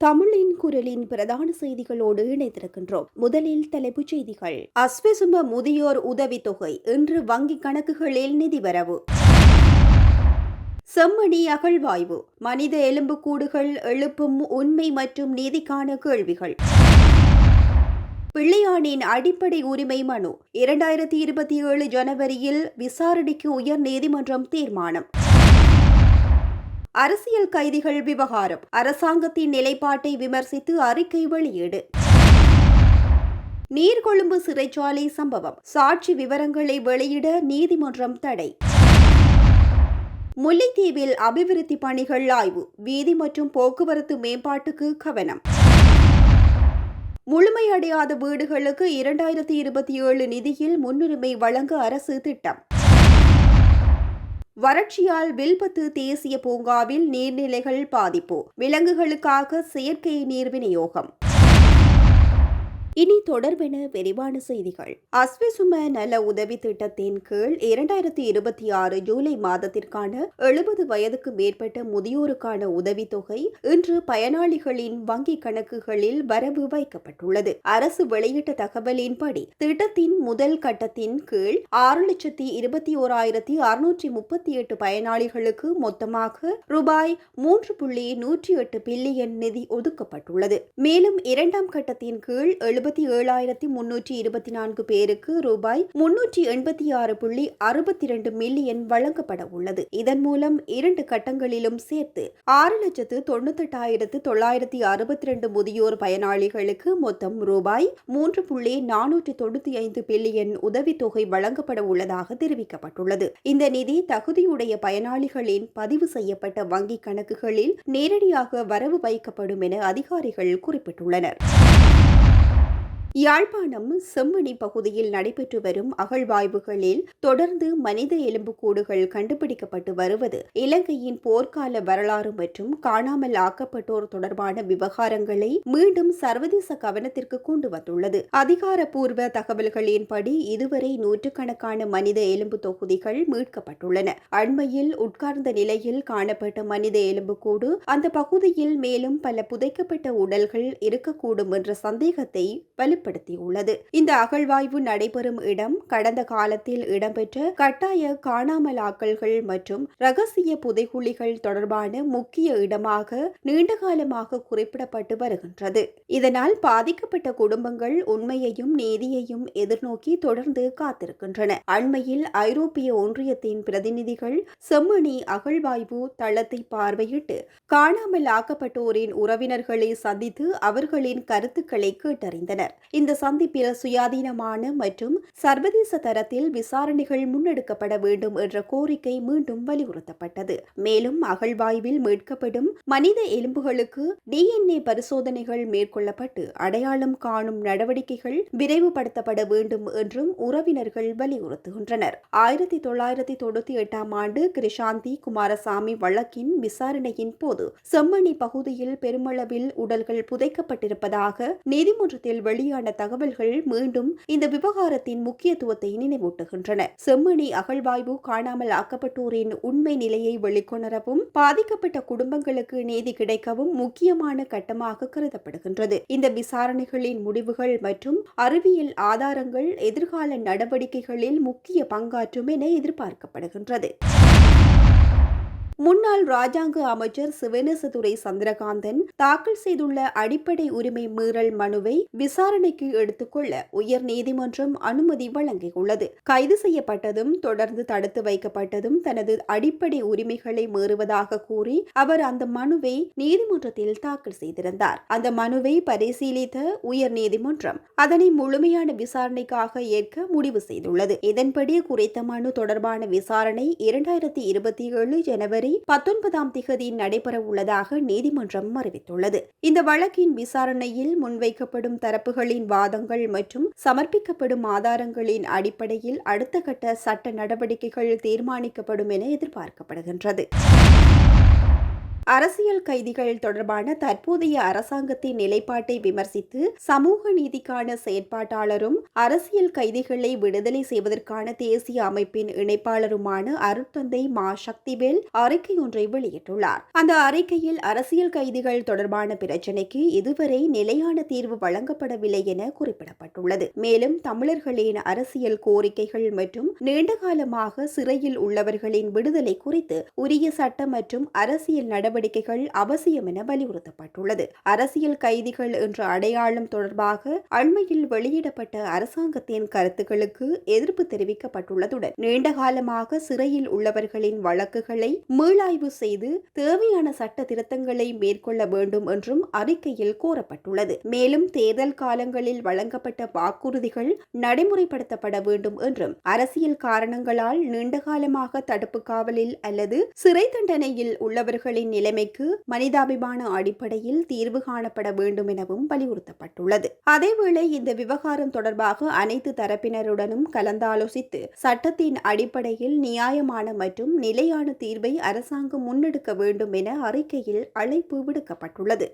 தமிழின் குரலின் பிரதான செய்திகளோடு இணைந்திருக்கின்றோம். முதலில் தலைப்புச் செய்திகள். அஸ்வசும முதியோர் உதவித்தொகை இன்று வங்கிக் கணக்குகளில் நிதி வரவு. செம்மணி அகழ்வாய்வு மனித எலும்புக்கூடுகள் எழுப்பும் உண்மை மற்றும் நீதிக்கான கேள்விகள். பிள்ளையானின் அடிப்படை உரிமை மனு 2027 ஜனவரியில் விசாரணைக்கு உயர் நீதிமன்றம் தீர்மானம். அரசியல் கைதிகள் விவகாரம் அரசாங்கத்தின் நிலைப்பாட்டை விமர்சித்து அறிக்கை வெளியீடு. நீர்கொழும்பு சிறைச்சாலை சம்பவம் சாட்சி விவரங்களை வெளியிட நீதிமன்றம் தடை. முல்லைத்தீவில் அபிவிருத்தி பணிகள் ஆய்வு வீதி மற்றும் போக்குவரத்து மேம்பாட்டுக்கு கவனம். முழுமையடையாத வீடுகளுக்கு 2027 நிதியில் முன்னுரிமை வழங்க அரசு திட்டம். வறட்சியால் வில்பத்து தேசிய பூங்காவில் நீர்நிலைகள் பாதிப்பு விலங்குகளுக்காக செயற்கை நீர் விநியோகம். இனி தொடர்பென விரிவான செய்திகள். அஸ்வசும நல உதவி திட்டத்தின் கீழ் 2026 ஜூலை மாதத்திற்கான 70 வயதுக்கு மேற்பட்ட முதியோருக்கான உதவித்தொகை இன்று பயனாளிகளின் வங்கிக் கணக்குகளில் வரவு வைக்கப்பட்டுள்ளது. அரசு வெளியிட்ட தகவலின்படி திட்டத்தின் முதல் கட்டத்தின் கீழ் 6,21,638 பயனாளிகளுக்கு மொத்தமாக ரூபாய் 3.108 பில்லியன் நிதி ஒதுக்கப்பட்டுள்ளது. மேலும் இரண்டாம் கட்டத்தின் கீழ் 77,324 பேருக்கு ரூபாய் 386.62 மில்லியன் வழங்கப்பட உள்ளது. இதன் மூலம் இரண்டு கட்டங்களிலும் சேர்த்து 6,98,962 முதியோர் பயனாளிகளுக்கு மொத்தம் ரூபாய் 3.495 பில்லியன் உதவித்தொகை வழங்கப்பட உள்ளதாக தெரிவிக்கப்பட்டுள்ளது. இந்த நிதி தகுதியுடைய பயனாளிகளின் பதிவு செய்யப்பட்ட வங்கிக் கணக்குகளில் நேரடியாக வரவு வைக்கப்படும் என அதிகாரிகள் குறிப்பிட்டுள்ளனர். யாழ்ப்பாணம் செம்மணி பகுதியில் நடைபெற்று வரும் அகழ்வாய்வுகளில் தொடர்ந்து மனித எலும்புக்கூடுகள் கண்டுபிடிக்கப்பட்டு வருவது இலங்கையின் போர்க்கால வரலாறு மற்றும் காணாமல் ஆக்கப்பட்டோர் தொடர்பான விவகாரங்களை மீண்டும் சர்வதேச கவனத்திற்கு கொண்டு வந்துள்ளது. அதிகாரப்பூர்வ தகவல்களின்படி இதுவரை நூற்றுக்கணக்கான மனித எலும்பு தொகுதிகள் மீட்கப்பட்டுள்ளன. அண்மையில் உட்கார்ந்த நிலையில் காணப்பட்ட மனித எலும்புக்கூடு அந்த பகுதியில் மேலும் பல புதைக்கப்பட்ட உடல்கள் இருக்கக்கூடும் என்ற சந்தேகத்தை வலுப்படுத்தியுள்ளது. இந்த அகழ்வாய்வு நடைபெறும் இடம் கடந்த காலத்தில் இடம்பெற்ற கட்டாய காணாமலாக்கல்கள் மற்றும் ரகசிய புதைகுழிகள் தொடர்பான முக்கிய இடமாக நீண்டகாலமாக குறிப்பிடப்பட்டு வருகின்றது. இதனால் பாதிக்கப்பட்ட குடும்பங்கள் உண்மையையும் நீதியையும் எதிர்நோக்கி தொடர்ந்து காத்திருக்கின்றன. அண்மையில் ஐரோப்பிய ஒன்றியத்தின் பிரதிநிதிகள் செம்மணி அகழ்வாய்வு தளத்தை பார்வையிட்டு காணாமல் ஆக்கப்பட்டோரின் உறவினர்களை சந்தித்து அவர்களின் கருத்துக்களை கேட்டறிந்தனர். இந்த சந்திப்பில் சுயாதீனமான மற்றும் சர்வதேச தரத்தில் விசாரணைகள் முன்னெடுக்கப்பட வேண்டும் என்ற கோரிக்கை மீண்டும் வலியுறுத்தப்பட்டது. மேலும் அகழ்வாய்வில் மீட்கப்படும் மனித எலும்புகளுக்கு DNA பரிசோதனைகள் மேற்கொள்ளப்பட்டு அடையாளம் காணும் நடவடிக்கைகள் விரைவுபடுத்தப்பட வேண்டும் என்றும் உறவினர்கள் வலியுறுத்துகின்றனர். 1998 ஆண்டு கிருஷாந்தி குமாரசாமி வழக்கின் விசாரணையின் போது செம்மணி பகுதியில் பெருமளவில் உடல்கள் புதைக்கப்பட்டிருப்பதாக நீதிமன்றத்தில் வெளியான தகவல்கள் மீண்டும் இந்த விவகாரத்தின் முக்கியத்துவத்தை நினைவூட்டுகின்றன. செம்மணி அகழ்வாய்வு காணாமல் ஆக்கப்பட்டோரின் உண்மை நிலையை வெளிக்கொணரவும் பாதிக்கப்பட்ட குடும்பங்களுக்கு நீதி கிடைக்கவும் முக்கியமான கட்டமாக கருதப்படுகின்றது. இந்த விசாரணைகளின் முடிவுகள் மற்றும் அறிவியல் ஆதாரங்கள் எதிர்கால நடவடிக்கைகளில் முக்கிய பங்காற்றும் என எதிர்பார்க்கப்படுகின்றது. முன்னாள் ராஜாங்க அமைச்சர் சிவனேசதுரை சந்திரகாந்தன் தாக்கல் செய்துள்ள அடிப்படை உரிமை மீறல் மனுவை விசாரணைக்கு எடுத்துக்கொள்ள உயர் நீதிமன்றம் அனுமதி வழங்கியுள்ளது. கைது செய்யப்பட்டதும் தொடர்ந்து தடுத்து வைக்கப்பட்டதும் தனது அடிப்படை உரிமைகளை மீறுவதாக கூறி அவர் அந்த மனுவை நீதிமன்றத்தில் தாக்கல் செய்திருந்தார். அந்த மனுவை பரிசீலித்த உயர் நீதிமன்றம் அதனை முழுமையான விசாரணைக்காக ஏற்க முடிவு செய்துள்ளது. இதன்படி குறித்த மனு தொடர்பான விசாரணை 2027 ஜனவரி 19 நடைபெற உள்ளதாக நீதிமன்றம் அறிவித்துள்ளது. இந்த வழக்கின் விசாரணையில் முன்வைக்கப்படும் தரப்புகளின் வாதங்கள் மற்றும் சமர்ப்பிக்கப்படும் ஆதாரங்களின் அடிப்படையில் அடுத்த கட்ட சட்ட நடவடிக்கைகள் தீர்மானிக்கப்படும் என எதிர்பார்க்கப்படுகின்றது. அரசியல் கைதிகள் தொடர்பான தற்போதைய அரசாங்கத்தின் நிலைப்பாட்டை விமர்சித்து சமூக நீதிக்கான செயற்பாட்டாளரும் அரசியல் கைதிகளை விடுதலை செய்வதற்கான தேசிய அமைப்பின் இணைப்பாளருமான அருட்தந்தை மா சக்திவேல் அறிக்கை ஒன்றை வெளியிட்டுள்ளார். அந்த அறிக்கையில் அரசியல் கைதிகள் தொடர்பான பிரச்சினைக்கு இதுவரை நிலையான தீர்வு வழங்கப்படவில்லை என குறிப்பிடப்பட்டுள்ளது. மேலும் தமிழர்களின் அரசியல் கோரிக்கைகள் மற்றும் நீண்டகாலமாக சிறையில் உள்ளவர்களின் விடுதலை குறித்து உரிய சட்ட மற்றும் அரசியல் நடவடிக்கைகள் அவசியம் என வலியுறுத்தப்பட்டுள்ளது. அரசியல் கைதிகள் என்ற அடையாளம் தொடர்பாக அண்மையில் வெளியிடப்பட்ட அரசாங்கத்தின் கருத்துக்களுக்கு எதிர்ப்பு தெரிவிக்கப்பட்டுள்ளதுடன் நீண்டகாலமாக சிறையில் உள்ளவர்களின் வழக்குகளை மீளாய்வு செய்து தேவையான சட்ட திருத்தங்களை மேற்கொள்ள வேண்டும் என்றும் அறிக்கையில் கோரப்பட்டுள்ளது. மேலும் தேர்தல் காலங்களில் வழங்கப்பட்ட வாக்குறுதிகள் நடைமுறைப்படுத்தப்பட வேண்டும் என்றும் அரசியல் காரணங்களால் நீண்டகாலமாக தடுப்பு காவலில் அல்லது சிறை தண்டனையில் உள்ளவர்களின் நிலைமைக்கு மனிதாபிமான அடிப்படையில் தீர்வு காணப்பட வேண்டும் எனவும் வலியுறுத்தப்பட்டுள்ளது. அதேவேளை இந்த விவகாரம் தொடர்பாக அனைத்து தரப்பினருடனும் கலந்தாலோசித்து சட்டத்தின் அடிப்படையில் நியாயமான மற்றும் நிலையான தீர்வை அரசாங்கம் முன்னெடுக்க வேண்டும் என அறிக்கையில் அழைப்பு விடுக்கப்பட்டுள்ளது.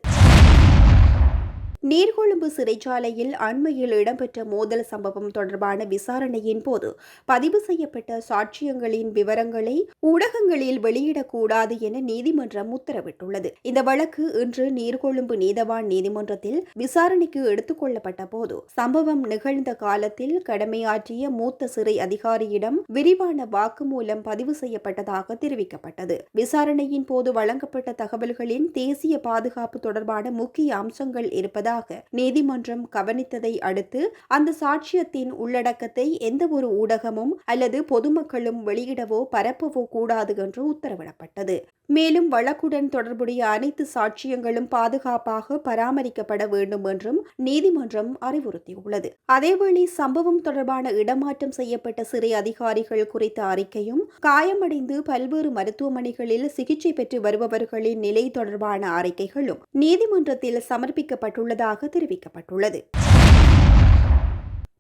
நீர்கொழும்பு சிறைச்சாலையில் அண்மையில் இடம்பெற்ற மோதல் சம்பவம் தொடர்பான விசாரணையின் போது பதிவு செய்யப்பட்ட சாட்சியங்களின் விவரங்களை ஊடகங்களில் வெளியிடக்கூடாது என நீதிமன்றம் உத்தரவிட்டுள்ளது. இந்த வழக்கு இன்று நீர்கொழும்பு நீதவான் நீதிமன்றத்தில் விசாரணைக்கு எடுத்துக் கொள்ளப்பட்ட போது சம்பவம் நிகழ்ந்த காலத்தில் கடமையாற்றிய மூத்த சிறை அதிகாரியிடம் விரிவான வாக்குமூலம் பதிவு செய்யப்பட்டதாக தெரிவிக்கப்பட்டது. விசாரணையின் போது வழங்கப்பட்ட தகவல்களின் தேசிய பாதுகாப்பு தொடர்பான முக்கிய அம்சங்கள் இருப்பதாக நீதிமன்றம் கவனித்ததை அடுத்து அந்த சாட்சியத்தின் உள்ளடக்கத்தை எந்தவொரு ஊடகமும் அல்லது பொதுமக்களும் வெளியிடவோ பரப்பவோ கூடாது என்று உத்தரவிடப்பட்டது. மேலும் வழக்குடன் தொடர்புடைய அனைத்து சாட்சியங்களும் பாதுகாப்பாக பராமரிக்கப்பட வேண்டும் என்றும் நீதிமன்றம் அறிவுறுத்தியுள்ளது. அதேவேளை சம்பவம் தொடர்பான இடமாற்றம் செய்யப்பட்ட சிறை அதிகாரிகள் குறித்த அறிக்கையும் காயமடைந்து பல்வேறு மருத்துவமனைகளில் சிகிச்சை பெற்று வருபவர்களின் நிலை தொடர்பான அறிக்கைகளும் நீதிமன்றத்தில் சமர்ப்பிக்கப்பட்டுள்ளதாக தெரிவிக்கப்பட்டுள்ளது.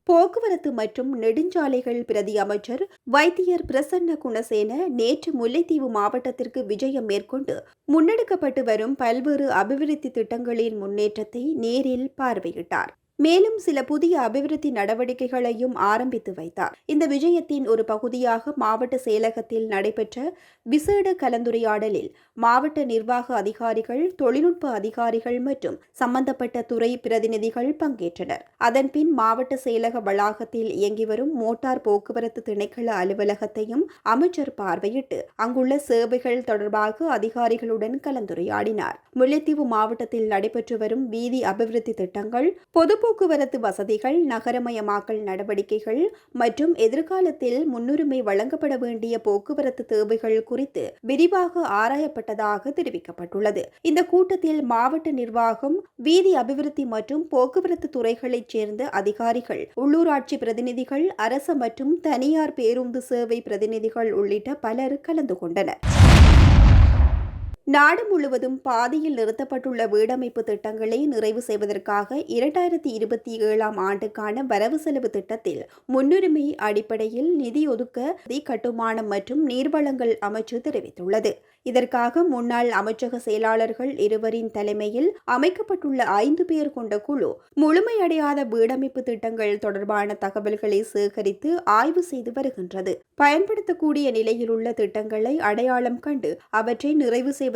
போக்குவரத்து மற்றும் நெடுஞ்சாலைகள் பிரதி அமைச்சர் வைத்தியர் பிரசன்ன குணசேன நேற்று முல்லைத்தீவு மாவட்டத்திற்கு விஜயம் மேற்கொண்டு முன்னெடுக்கப்பட்டு வரும் பல்வேறு அபிவிருத்தி திட்டங்களின் முன்னேற்றத்தை நேரில் பார்வையிட்டார். மேலும் சில புதிய அபிவிருத்தி நடவடிக்கைகளையும் ஆரம்பித்து வைத்தார். இந்த விஜயத்தின் ஒரு பகுதியாக மாவட்ட செயலகத்தில் நடைபெற்ற விசேட கலந்துரையாடலில் மாவட்ட நிர்வாக அதிகாரிகள், தொழில்நுட்ப அதிகாரிகள் மற்றும் சம்பந்தப்பட்ட துறை பிரதிநிதிகள் பங்கேற்றனர். அதன்பின் மாவட்ட செயலக வளாகத்தில் இயங்கி வரும் மோட்டார் போக்குவரத்து திணைக்கள அலுவலகத்தையும் அமைச்சர் பார்வையிட்டு அங்குள்ள சேவைகள் தொடர்பாக அதிகாரிகளுடன் கலந்துரையாடினார். முல்லைத்தீவு மாவட்டத்தில் நடைபெற்று வரும் வீதி அபிவிருத்தி திட்டங்கள், பொது போக்குவரத்து வசதிகள், நகரமயமாக்கல் நடவடிக்கைகள் மற்றும் எதிர்காலத்தில் முன்னுரிமை வழங்கப்பட வேண்டிய போக்குவரத்து தேவைகள் குறித்து விரிவாக ஆராயப்பட்டதாக தெரிவிக்கப்பட்டுள்ளது. இந்த கூட்டத்தில் மாவட்ட நிர்வாகம், வீதி அபிவிருத்தி மற்றும் போக்குவரத்து துறைகளைச் சேர்ந்த அதிகாரிகள், உள்ளூராட்சி பிரதிநிதிகள், அரசு மற்றும் தனியார் பேருந்து சேவை பிரதிநிதிகள் உள்ளிட்ட பலர் கலந்து கொண்டனர். நாடு முழுவதும் பாதியில் நிறுத்தப்பட்டுள்ள வீடமைப்பு திட்டங்களை நிறைவு செய்வதற்காக 2027 ஆண்டுக்கான வரவு செலவு திட்டத்தில் முன்னுரிமை அடிப்படையில் நிதி ஒதுக்க கட்டுமானம் மற்றும் நீர்வளங்கள் அமைச்சு தெரிவித்துள்ளது. இதற்காக முன்னாள் அமைச்சக செயலாளர்கள் இருவரின் தலைமையில் அமைக்கப்பட்டுள்ள 5 பேர் கொண்ட குழு முழுமையடையாத வீடமைப்பு திட்டங்கள் தொடர்பான தகவல்களை சேகரித்து ஆய்வு செய்து வருகின்றது. பயன்படுத்தக்கூடிய நிலையில் உள்ள திட்டங்களை அடையாளம் கண்டு அவற்றை நிறைவு செய்வதற்கான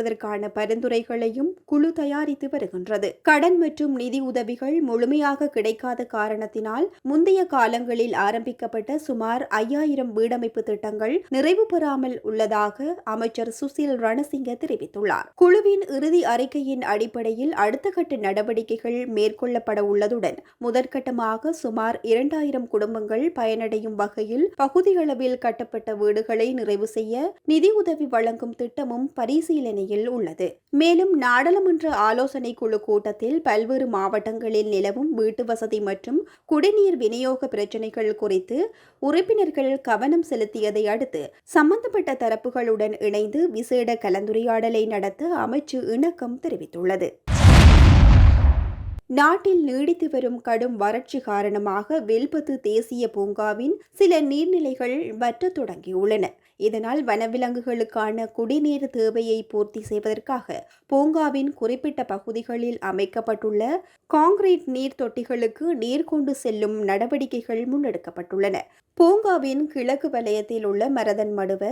பரிந்துரைகளையும் குழு தயாரித்து வருகின்றது. கடன் மற்றும் நிதி உதவிகள் முழுமையாக கிடைக்காத காரணத்தினால் முந்தைய காலங்களில் ஆரம்பிக்கப்பட்ட சுமார் 5000 வீடமைப்பு திட்டங்கள் நிறைவு பெறாமல் உள்ளதாக அமைச்சர் சுசில் ரணசிங்க தெரிவித்துள்ளார். குழுவின் இறுதி அறிக்கையின் அடிப்படையில் அடுத்த கட்ட நடவடிக்கைகள் மேற்கொள்ளப்பட உள்ளதுடன் முதற்கட்டமாக சுமார் 2000 குடும்பங்கள் பயனடையும் வகையில் பகுதியளவில் கட்டப்பட்ட வீடுகளை நிறைவு செய்ய நிதி உதவி வழங்கும் திட்டமும் பரிசீலனையில் உள்ளது. மேலும் நாடாளுமன்ற ஆலோசனை குழு கூட்டத்தில் பல்வேறு மாவட்டங்களில் நிலவும் வீட்டு வசதி மற்றும் குடிநீர் விநியோக பிரச்சினைகள் குறித்து உறுப்பினர்கள் கவனம் செலுத்தியதை அடுத்து சம்பந்தப்பட்ட தரப்புகளுடன் இணைந்து விசேட கலந்துரையாடலை நடத்த அமைச்சு இணக்கம் தெரிவித்துள்ளது. நாட்டில் நீடித்து வரும் கடும் வறட்சி காரணமாக வில்பத்து தேசிய பூங்காவின் சில நீர்நிலைகள் வற்றத் தொடங்கியுள்ளன. இதனால் வனவிலங்குகளுக்கான குடிநீர் தேவையை பூர்த்தி செய்வதற்காக பூங்காவின் குறிப்பிட்ட பகுதிகளில் அமைக்கப்பட்டுள்ள கான்கிரீட் நீர் தொட்டிகளுக்கு நீர் கொண்டு செல்லும் நடவடிக்கைகள் முன்னெடுக்கப்பட்டுள்ளன. பூங்காவின் கிழக்கு வலயத்தில் உள்ள மரதன் மடுவ,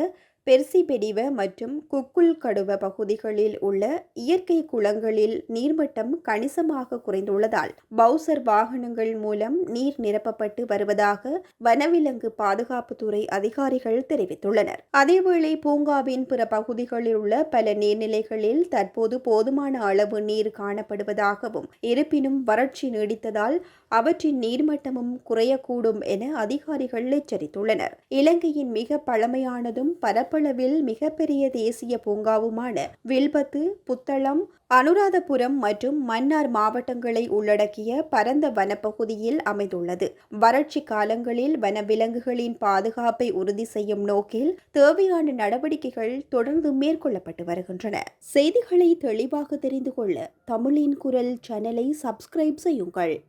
பெர்சிபெடிவ மற்றும் குக்குல் கடுவ பகுதிகளில் உள்ள இயற்கை குளங்களில் நீர்மட்டம் கணிசமாக குறைந்துள்ளதால் பவுசர் வாகனங்கள் மூலம் நீர் நிரப்பப்பட்டு வருவதாக வனவிலங்கு பாதுகாப்புத்துறை அதிகாரிகள் தெரிவித்துள்ளனர். அதேவேளை பூங்காவின் பிற பகுதிகளில் உள்ள பல நீர்நிலைகளில் தற்போது போதுமான அளவு நீர் காணப்படுவதாகவும், இருப்பினும் வறட்சி நீடித்ததால் அவற்றின் நீர்மட்டமும் குறையக்கூடும் என அதிகாரிகள் எச்சரித்துள்ளனர். இலங்கையின் மிக பழமையானதும் பரப்பளவில் மிகப்பெரிய தேசிய பூங்காவுமான வில்பத்து, புத்தளம், அனுராதபுரம் மற்றும் மன்னார் மாவட்டங்களை உள்ளடக்கிய பரந்த வனப்பகுதியில் அமைந்துள்ளது. வறட்சி காலங்களில் வனவிலங்குகளின் பாதுகாப்பை உறுதி செய்யும் நோக்கில் தேவையான நடவடிக்கைகள் தொடர்ந்து மேற்கொள்ளப்பட்டு வருகின்றன. செய்திகளை தெளிவாக தெரிந்து கொள்ள தமிழின் குரல் சேனலை சப்ஸ்கிரைப் செய்யுங்கள்.